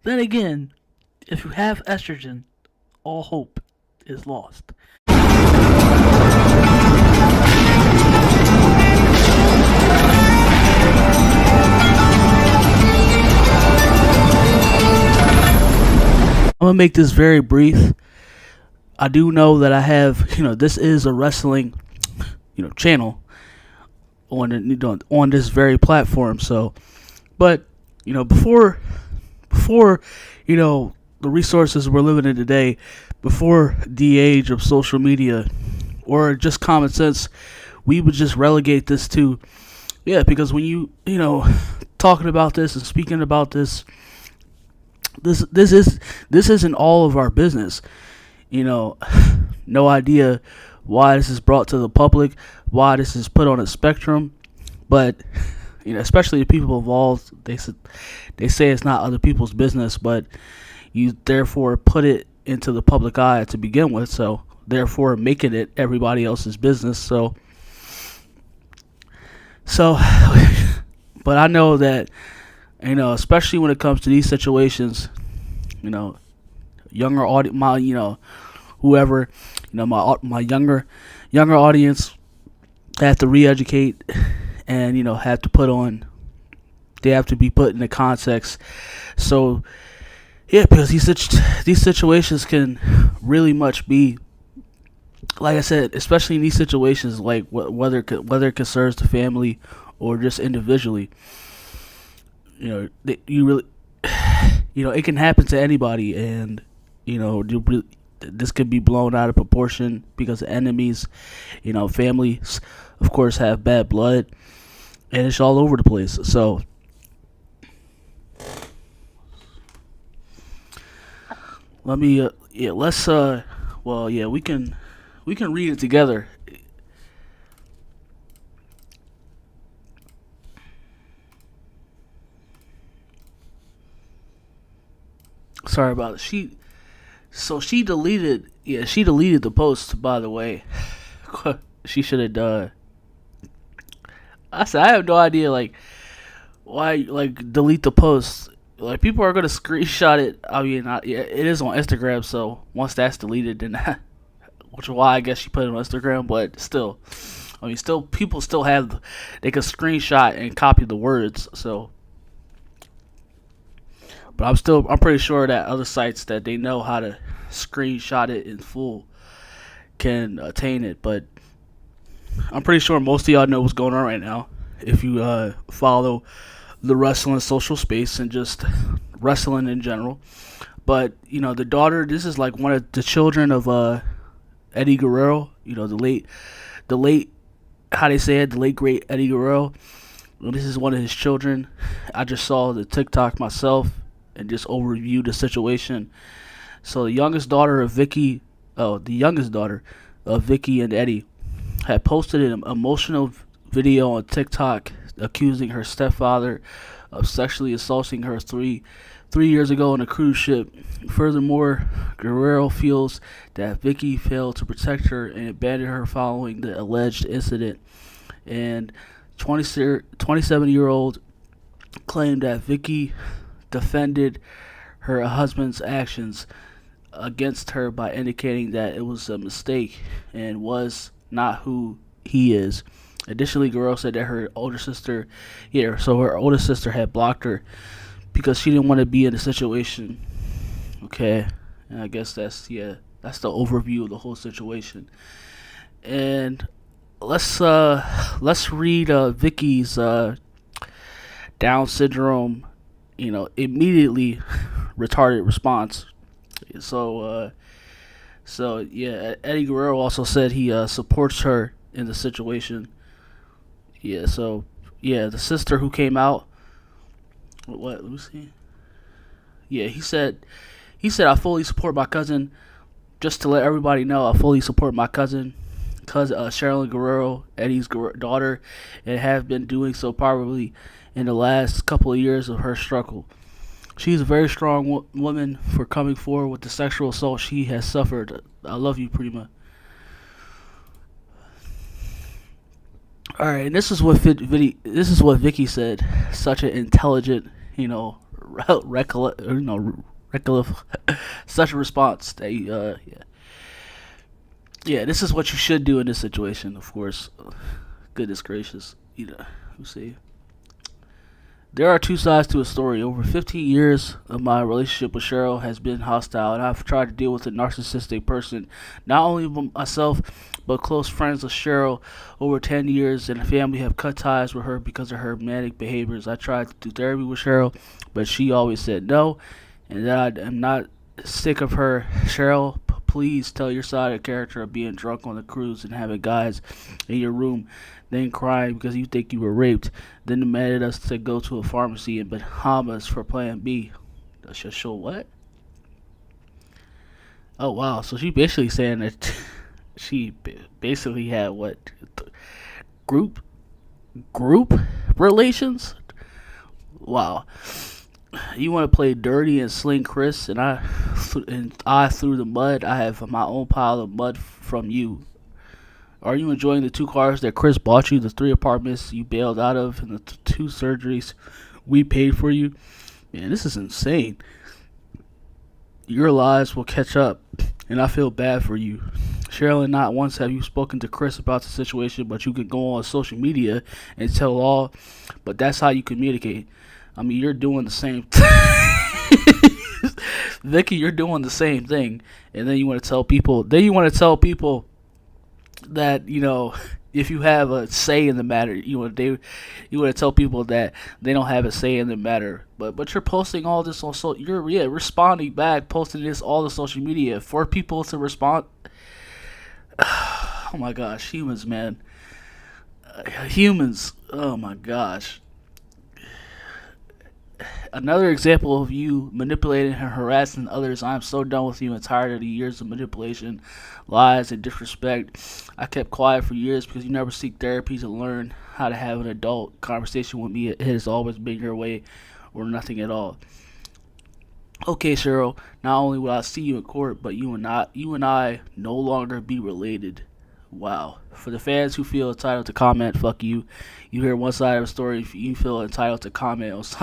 Then again, if you have estrogen, all hope is lost. I'm gonna make this very brief. I do know that I have, this is a wrestling, channel on this very platform. So, but before, the resources we're living in today, before the age of social media or just common sense, we would just relegate this to, because when talking about this and speaking about this isn't all of our business. No idea why this is brought to the public, why this is put on a spectrum, but especially the people involved, they say it's not other people's business, but you therefore put it into the public eye to begin with, so therefore making it everybody else's business. So but I know that especially when it comes to these situations, younger audience, whoever, my younger audience have to re-educate and they have to be put in the context. So because these situations can really much be, like I said, especially in these situations, like whether it concerns the family or just individually, you really, it can happen to anybody, and this could be blown out of proportion because the enemies, families, of course, have bad blood, and it's all over the place. So let me, let's, we can read it together. Sorry about it. She deleted the post, by the way. She should have done. I said, I have no idea, why, delete the post. People are going to screenshot it. I mean, it is on Instagram, so once that's deleted, then which is why I guess she put it on Instagram, but still. People still have, they can screenshot and copy the words, so. But I'm pretty sure that other sites that they know how to screenshot it in full can attain it. But I'm pretty sure most of y'all know what's going on right now if you follow the wrestling social space and just wrestling in general. But the daughter, this is like one of the children of Eddie Guerrero. The late, how they say it, the late great Eddie Guerrero. Well, this is one of his children. I just saw the TikTok myself and just overview the situation. So the youngest daughter of Vicky and Eddie had posted an emotional video on TikTok accusing her stepfather of sexually assaulting her three years ago on a cruise ship. Furthermore, Guerrero feels that Vicky failed to protect her and abandoned her following the alleged incident. And 27-year-old claimed that Vicky defended her husband's actions against her by indicating that it was a mistake and was not who he is. Additionally, Guerrero said that her older sister had blocked her because she didn't want to be in a situation. Okay, and I guess that's the overview of the whole situation. And let's read Vicky's Down syndrome, immediately retarded response. So Eddie Guerrero also said he supports her in the situation. The sister who came out, let me see. He said I fully support my cousin. Just to let everybody know, I fully support my cousin, Sherilyn Guerrero, Eddie's daughter, and have been doing so probably in the last couple of years of her struggle. She's a very strong woman for coming forward with the sexual assault she has suffered. I love you, Prima. All right, and this is what Vicky said. Such an intelligent, recollect, recollect such a response. Yeah, this is what you should do in this situation. Of course, goodness gracious, you see. There are two sides to a story. Over 15 years of my relationship with Cheryl has been hostile, and I've tried to deal with a narcissistic person, not only myself, but close friends of Cheryl. Over 10 years, and the family have cut ties with her because of her manic behaviors. I tried to do therapy with Cheryl, but she always said no, and that I am not sick of her. Cheryl, please tell your side of character of being drunk on the cruise and having guys in your room, then crying because you think you were raped, then demanded us to go to a pharmacy in Bahamas for Plan B. That should show what? Oh wow! So she basically saying that she basically had what, group group relations? Wow. You want to play dirty and sling Chris, and I threw the mud. I have my own pile of mud from you. Are you enjoying the two cars that Chris bought you, the three apartments you bailed out of, and the two surgeries we paid for you? Man, this is insane. Your lies will catch up, and I feel bad for you. Cheryl, and not once have you spoken to Chris about the situation, but you can go on social media and tell all. But that's how you communicate. I mean, you're doing the same thing. Vicky, you're doing the same thing. And then you want to tell people, that, if you have a say in the matter, you want to tell people that they don't have a say in the matter. But you're posting all this on you're responding back, posting this all the social media for people to respond. Oh my gosh, humans, man. Humans. Oh my gosh. Another example of you manipulating and harassing others. I'm so done with you and tired of the years of manipulation, lies, and disrespect. I kept quiet for years because you never seek therapy to learn how to have an adult conversation with me. It has always been your way or nothing at all. Okay, Cheryl, not only will I see you in court, but you and I no longer be related. Wow. For the fans who feel entitled to comment, fuck you. You hear one side of the story, you feel entitled to comment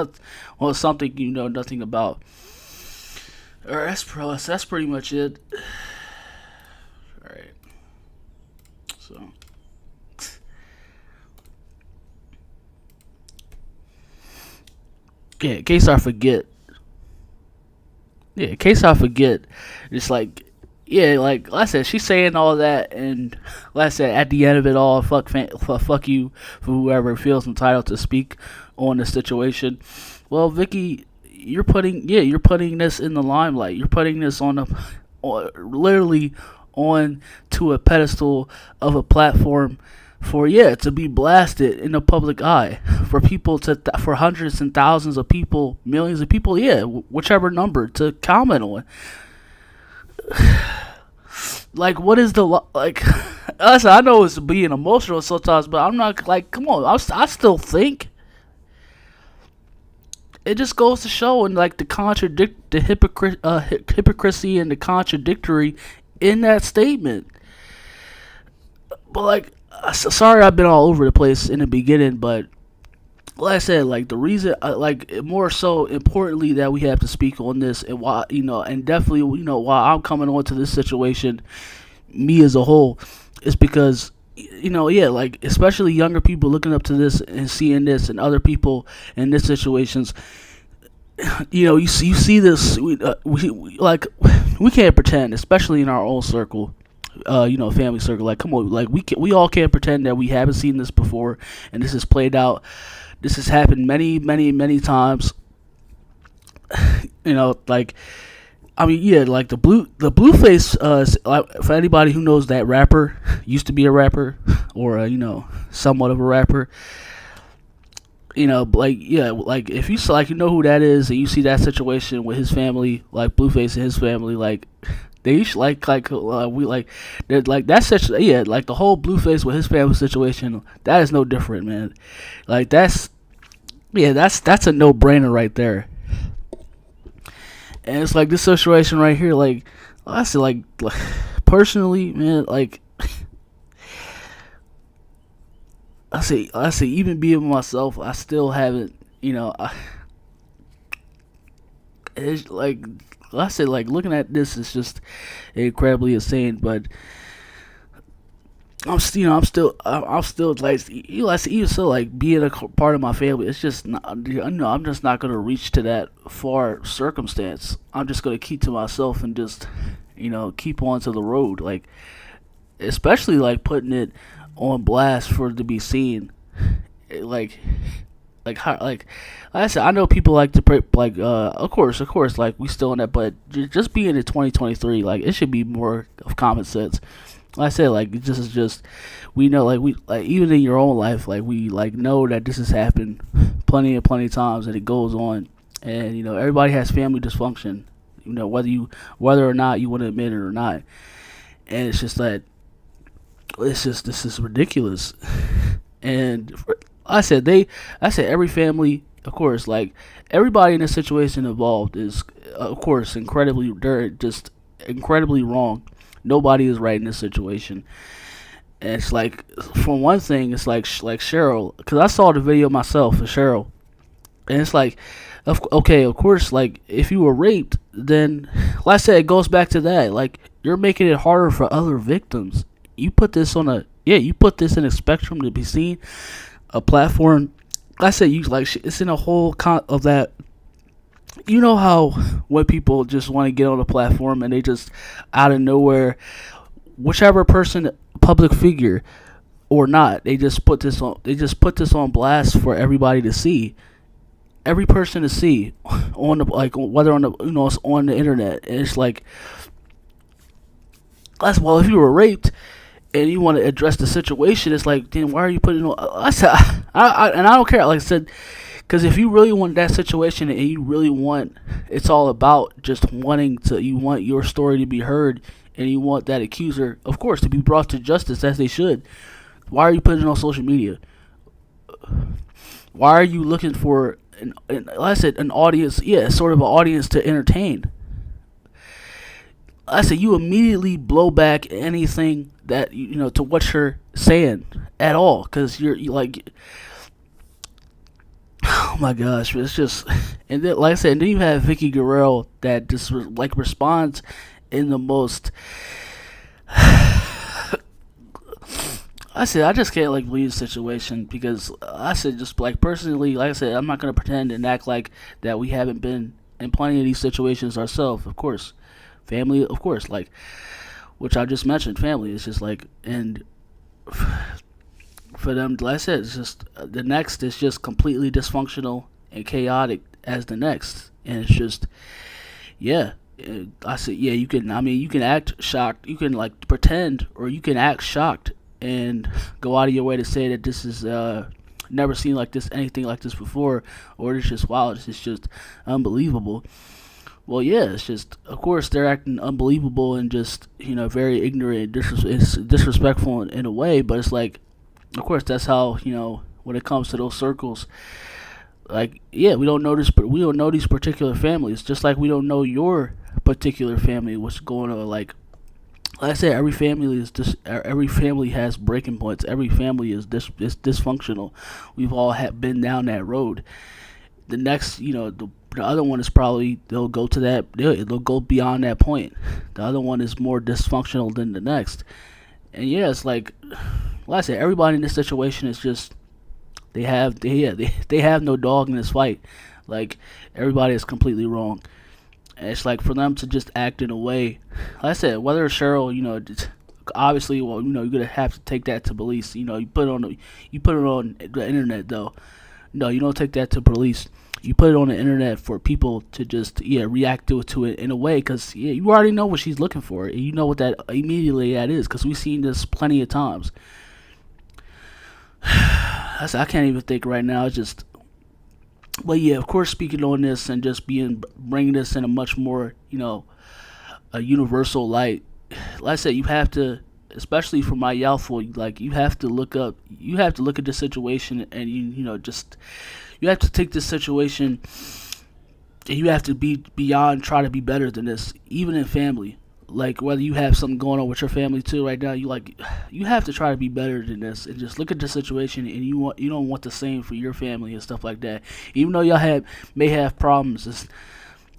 on something you know nothing about. Alright, that's pretty much it. Alright. So. Yeah, in case I forget. It's like, yeah, like I said, she's saying all that, and like I said, at the end of it all, fuck you for whoever feels entitled to speak on the situation. Well, Vicky, you're putting this in the limelight. You're putting this literally on to a pedestal of a platform to be blasted in the public eye, for people for hundreds and thousands of people, millions of people, whichever number to comment on. Like, what is like? Listen, I know it's being emotional sometimes, but I'm not like, come on. I still think it just goes to show, and like the hypocrisy and the contradictory in that statement. But like, sorry, I've been all over the place in the beginning, but like I said, like the reason, like more so importantly that we have to speak on this, and why, and definitely, why I'm coming on to this situation, me as a whole, is because, like especially younger people looking up to this and seeing this and other people in this situations, you see this, we can't pretend, especially in our own circle. Family circle. Like, come on, like we all can't pretend that we haven't seen this before, and this has played out. This has happened many, many, many times. Like, I mean, yeah, like the Blueface. For anybody who knows that rapper, used to be a rapper, or somewhat of a rapper. Like, yeah, like if you like, who that is, and you see that situation with his family, like Blueface and his family, like. They should like that's such, yeah, like the whole Blueface with his family situation, that is no different, man. Like that's a no brainer right there. And it's like this situation right here, like I said, like personally, man, like I say even being myself, I still haven't, it's like I said, like looking at this is just incredibly insane. But I'm still like, even so, like being a part of my family. It's just not, no, I'm just not gonna reach to that far circumstance. I'm just gonna keep to myself and just, keep on to the road. Like, especially like putting it on blast for it to be seen. Like, how, like I said, I know people like to pray, like of course, like we still in that, but just being in 2023, like it should be more of common sense. Like I said, like this is just, we know, like we, like even in your own life, like we like know that this has happened plenty of times, and it goes on. And everybody has family dysfunction, whether or not you want to admit it or not. And it's just that, it's just, this is ridiculous. And I said every family, of course, like everybody in this situation involved is, of course, they're just incredibly wrong. Nobody is right in this situation. And it's like, for one thing, it's like Cheryl, because I saw the video myself of Cheryl, and it's like, okay, of course, like if you were raped, then like I said, it goes back to that. Like, you're making it harder for other victims. You put this in a spectrum to be seen, a platform. Like I said, you like it's in a whole of that. You know how when people just want to get on a platform and they just out of nowhere, whichever person, public figure or not, they just put this on. They just put this on blast for everybody to see, every person to see, on the, like whether on the, it's on the internet. And it's like, that's, well, if you were raped and you want to address the situation, it's like, then why are you putting on? I said, and I don't care. Like I said, because if you really want that situation, and you really want, it's all about just wanting to, you want your story to be heard, and you want that accuser, of course, to be brought to justice as they should. Why are you putting it on social media? Why are you looking for like I said, an audience? Yeah, sort of an audience to entertain. I said, you immediately blow back anything that to what you're saying at all, because you like, oh my gosh, it's just, and then like I said, and then you have Vicky Guerrero that just like responds in the most. I said, I just can't like believe the situation, because I said, just like personally, like I said, I'm not gonna pretend and act like that we haven't been in plenty of these situations ourselves. Of course, family, of course, like, which I just mentioned, family. It's just like, and for them, like I said, it's just the next is just completely dysfunctional and chaotic as the next, and it's just, yeah. I said, yeah, you can. I mean, you can act shocked. You can like pretend, or you can act shocked and go out of your way to say that this is never seen like this, anything like this before, or it's just, wow, this is just unbelievable. Well, yeah, it's just, of course, they're acting unbelievable and just, very ignorant, it's disrespectful in a way, but it's like, of course, that's how, when it comes to those circles, like, yeah, we don't know this, but we don't know these particular families, just like we don't know your particular family, what's going on. Like I said, every family has breaking points. Every family is dysfunctional. We've all been down that road. The next, the other one is probably, they'll go to that, they'll go beyond that point. The other one is more dysfunctional than the next. And yeah, it's like I said, everybody in this situation is just, they have no dog in this fight. Like, everybody is completely wrong. And it's like, for them to just act in a way, like I said, whether Cheryl, obviously, well, you're gonna have to take that to police. You put it on the internet, though. No, you don't take that to police. You put it on the internet for people to just, react to it in a way, because you already know what she's looking for. You know what that immediately that is, because we've seen this plenty of times. I can't even think right now. It's just, but yeah, of course, speaking on this and just bringing this in a much more, a universal light. Like I said, you have to, especially for my Yalful, like you have to look at the situation, and you have to take this situation, and you have to be beyond, try to be better than this, even in family. Like, whether you have something going on with your family too right now, you have to try to be better than this, and just look at the situation, and you don't want the same for your family and stuff like that. Even though y'all may have problems,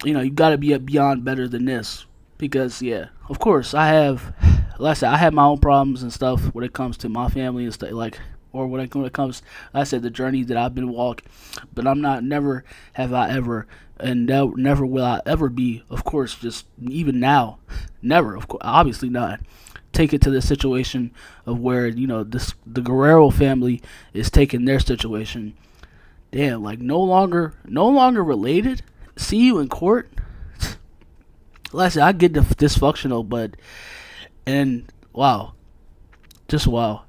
You got to be beyond better than this. Because yeah, of course I have. Like I said, I have my own problems and stuff when it comes to my family and stuff like, or when it comes, like I said, the journey that I've been walking. But I'm not. Never have I ever, and never will I ever be. Of course, just even now, never. Of course, obviously not. Take it to the situation of where the Guerrero family is taking their situation. Damn, like no longer related. See you in court. Like I said, I get dysfunctional, but and wow, just wow.